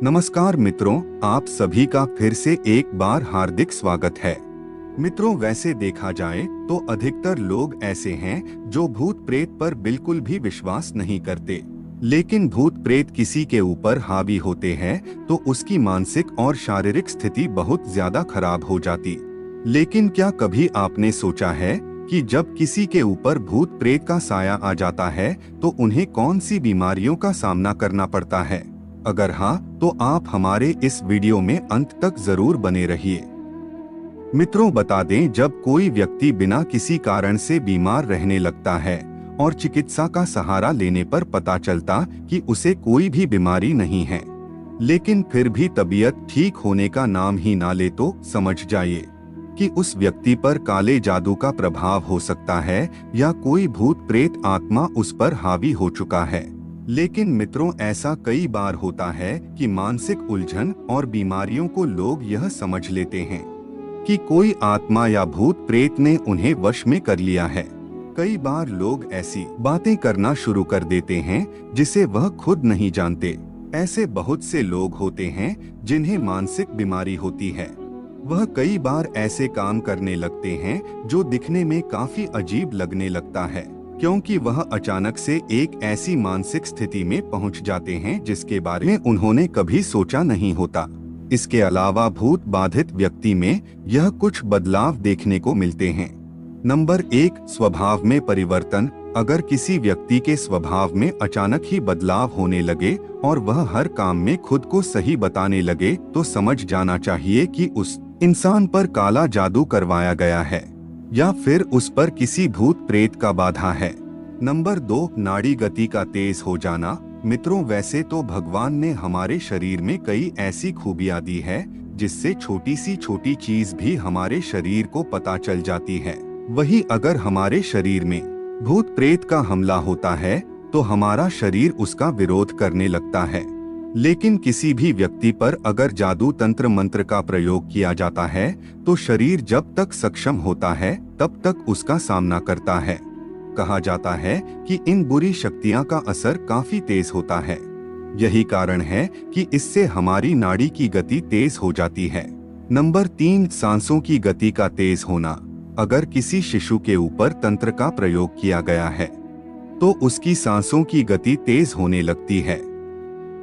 नमस्कार मित्रों, आप सभी का फिर से एक बार हार्दिक स्वागत है। मित्रों, वैसे देखा जाए तो अधिकतर लोग ऐसे हैं जो भूत प्रेत पर बिल्कुल भी विश्वास नहीं करते। लेकिन भूत प्रेत किसी के ऊपर हावी होते हैं तो उसकी मानसिक और शारीरिक स्थिति बहुत ज्यादा खराब हो जाती। लेकिन क्या कभी आपने सोचा है कि जब किसी के ऊपर भूत प्रेत का साया आ जाता है तो उन्हें कौन सी बीमारियों का सामना करना पड़ता है? अगर हाँ, तो आप हमारे इस वीडियो में अंत तक जरूर बने रहिए। मित्रों, बता दें, जब कोई व्यक्ति बिना किसी कारण से बीमार रहने लगता है और चिकित्सा का सहारा लेने पर पता चलता कि उसे कोई भी बीमारी नहीं है, लेकिन फिर भी तबीयत ठीक होने का नाम ही ना ले, तो समझ जाइए कि उस व्यक्ति पर काले जादू का प्रभाव हो सकता है या कोई भूत प्रेत आत्मा उस पर हावी हो चुका है। लेकिन मित्रों, ऐसा कई बार होता है कि मानसिक उलझन और बीमारियों को लोग यह समझ लेते हैं कि कोई आत्मा या भूत प्रेत ने उन्हें वश में कर लिया है। कई बार लोग ऐसी बातें करना शुरू कर देते हैं जिसे वह खुद नहीं जानते। ऐसे बहुत से लोग होते हैं जिन्हें मानसिक बीमारी होती है। वह कई बार ऐसे काम करने लगते हैं जो दिखने में काफी अजीब लगने लगता है, क्योंकि वह अचानक से एक ऐसी मानसिक स्थिति में पहुंच जाते हैं जिसके बारे में उन्होंने कभी सोचा नहीं होता। इसके अलावा भूत बाधित व्यक्ति में यह कुछ बदलाव देखने को मिलते हैं। नंबर 1, स्वभाव में परिवर्तन। अगर किसी व्यक्ति के स्वभाव में अचानक ही बदलाव होने लगे और वह हर काम में खुद को सही बताने लगे तो समझ जाना चाहिए कि उस इंसान पर काला जादू करवाया गया है या फिर उस पर किसी भूत प्रेत का बाधा है। नंबर 2, नाड़ी गति का तेज हो जाना। मित्रों, वैसे तो भगवान ने हमारे शरीर में कई ऐसी खूबियां दी है जिससे छोटी सी छोटी चीज भी हमारे शरीर को पता चल जाती है। वही अगर हमारे शरीर में भूत प्रेत का हमला होता है तो हमारा शरीर उसका विरोध करने लगता है। लेकिन किसी भी व्यक्ति पर अगर जादू तंत्र मंत्र का प्रयोग किया जाता है तो शरीर जब तक सक्षम होता है तब तक उसका सामना करता है। कहा जाता है कि इन बुरी शक्तियां का असर काफी तेज होता है। यही कारण है कि इससे हमारी नाड़ी की गति तेज हो जाती है। नंबर 3, सांसों की गति का तेज होना। अगर किसी शिशु के ऊपर तंत्र का प्रयोग किया गया है तो उसकी सांसों की गति तेज होने लगती है।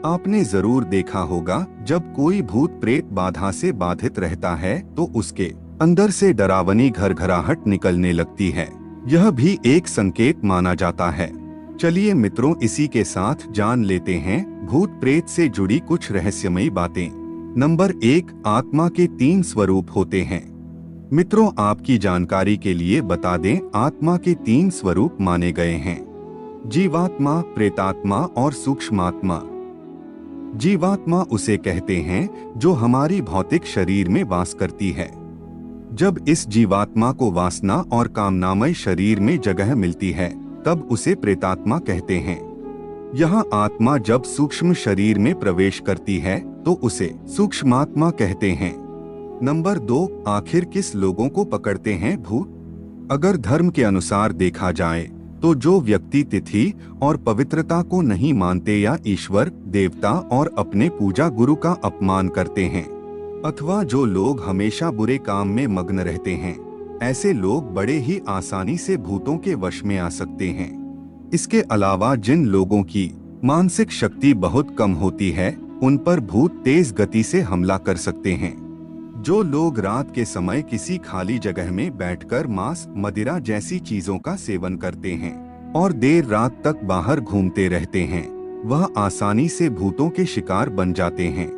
आपने जरूर देखा होगा, जब कोई भूत प्रेत बाधा से बाधित रहता है तो उसके अंदर से डरावनी घरघराहट निकलने लगती है। यह भी एक संकेत माना जाता है। चलिए मित्रों, इसी के साथ जान लेते हैं भूत प्रेत से जुड़ी कुछ रहस्यमयी बातें। नंबर 1, आत्मा के 3 स्वरूप होते हैं। मित्रों, आपकी जानकारी के लिए बता दें, आत्मा के 3 स्वरूप माने गए हैं: जीवात्मा, प्रेतात्मा और सूक्ष्मात्मा। जीवात्मा उसे कहते हैं जो हमारी भौतिक शरीर में वास करती है। जब इस जीवात्मा को वासना और कामनामय शरीर में जगह मिलती है तब उसे प्रेतात्मा कहते हैं। यहाँ आत्मा जब सूक्ष्म शरीर में प्रवेश करती है तो उसे सूक्ष्मात्मा कहते हैं। नंबर 2, आखिर किस लोगों को पकड़ते हैं भूत? अगर धर्म के अनुसार देखा जाए तो जो व्यक्ति तिथि और पवित्रता को नहीं मानते या ईश्वर, देवता और अपने पूजा गुरु का अपमान करते हैं, अथवा जो लोग हमेशा बुरे काम में मग्न रहते हैं, ऐसे लोग बड़े ही आसानी से भूतों के वश में आ सकते हैं। इसके अलावा जिन लोगों की मानसिक शक्ति बहुत कम होती है उन पर भूत तेज गति से हमला कर सकते हैं। जो लोग रात के समय किसी खाली जगह में बैठकर मांस, मदिरा जैसी चीजों का सेवन करते हैं और देर रात तक बाहर घूमते रहते हैं, वह आसानी से भूतों के शिकार बन जाते हैं।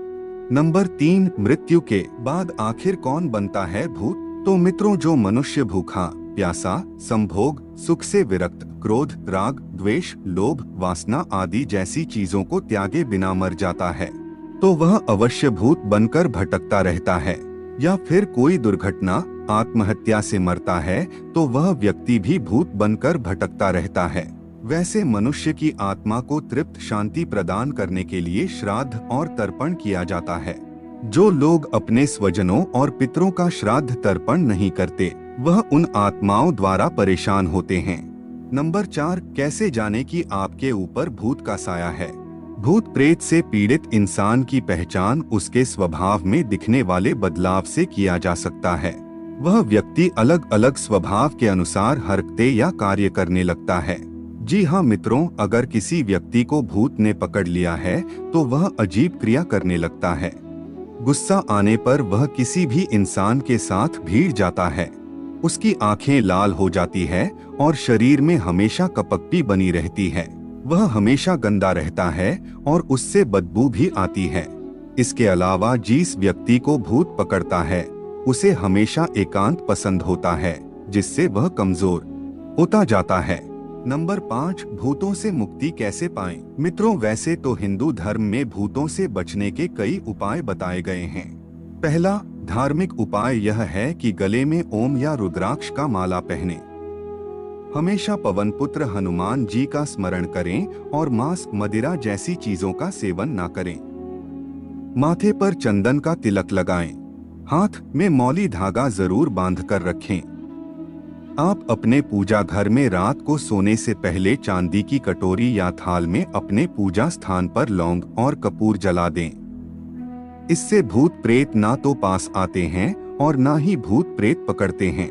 नंबर 3, मृत्यु के बाद आखिर कौन बनता है भूत? तो मित्रों, जो मनुष्य भूखा, प्यासा, संभोग, सुख से विरक्त, क्रोध, राग, द्वेष, लोभ, वासना आदि जैसी चीजों को त्यागे बिना मर जाता है तो वह अवश्य भूत बनकर भटकता रहता है। या फिर कोई दुर्घटना, आत्महत्या से मरता है तो वह व्यक्ति भी भूत बनकर भटकता रहता है। वैसे मनुष्य की आत्मा को तृप्त शांति प्रदान करने के लिए श्राद्ध और तर्पण किया जाता है। जो लोग अपने स्वजनों और पितरों का श्राद्ध तर्पण नहीं करते वह उन आत्माओं द्वारा परेशान होते हैं। नंबर 4, कैसे जाने कि आपके ऊपर भूत का साया है? भूत प्रेत से पीड़ित इंसान की पहचान उसके स्वभाव में दिखने वाले बदलाव से किया जा सकता है। वह व्यक्ति अलग अलग स्वभाव के अनुसार हरकतें या कार्य करने लगता है। जी हाँ मित्रों, अगर किसी व्यक्ति को भूत ने पकड़ लिया है तो वह अजीब क्रिया करने लगता है। गुस्सा आने पर वह किसी भी इंसान के साथ भीड़ जाता है। उसकी आंखें लाल हो जाती है और शरीर में हमेशा कपकपी बनी रहती है। वह हमेशा गंदा रहता है और उससे बदबू भी आती है। इसके अलावा जिस व्यक्ति को भूत पकड़ता है उसे हमेशा एकांत पसंद होता है, जिससे वह कमजोर होता जाता है। नंबर 5, भूतों से मुक्ति कैसे पाएं? मित्रों, वैसे तो हिंदू धर्म में भूतों से बचने के कई उपाय बताए गए हैं। पहला धार्मिक उपाय यह है कि गले में ओम या रुद्राक्ष का माला पहने। हमेशा पवन पुत्र हनुमान जी का स्मरण करें और मांस, मदिरा जैसी चीजों का सेवन ना करें। माथे पर चंदन का तिलक लगाएं। हाथ में मौली धागा जरूर बांध कर रखें। आप अपने पूजा घर में रात को सोने से पहले चांदी की कटोरी या थाल में अपने पूजा स्थान पर लौंग और कपूर जला दें। इससे भूत प्रेत ना तो पास आते हैं और ना ही भूत प्रेत पकड़ते हैं।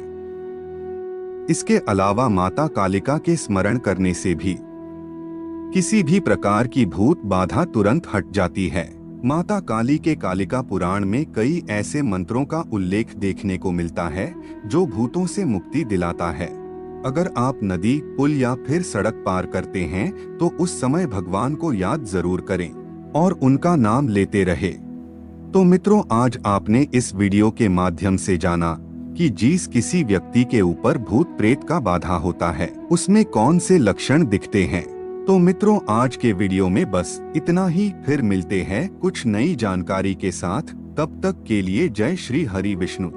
इसके अलावा माता कालिका के स्मरण करने से भी किसी भी प्रकार की भूत बाधा तुरंत हट जाती है। माता काली के कालिका पुराण में कई ऐसे मंत्रों का उल्लेख देखने को मिलता है जो भूतों से मुक्ति दिलाता है। अगर आप नदी, पुल या फिर सड़क पार करते हैं तो उस समय भगवान को याद जरूर करें और उनका नाम लेते रहे। तो मित्रों, आज आपने इस वीडियो के माध्यम से जाना कि जिस किसी व्यक्ति के ऊपर भूत प्रेत का बाधा होता है उसमें कौन से लक्षण दिखते हैं। तो मित्रों, आज के वीडियो में बस इतना ही। फिर मिलते हैं कुछ नई जानकारी के साथ। तब तक के लिए जय श्री हरि विष्णु।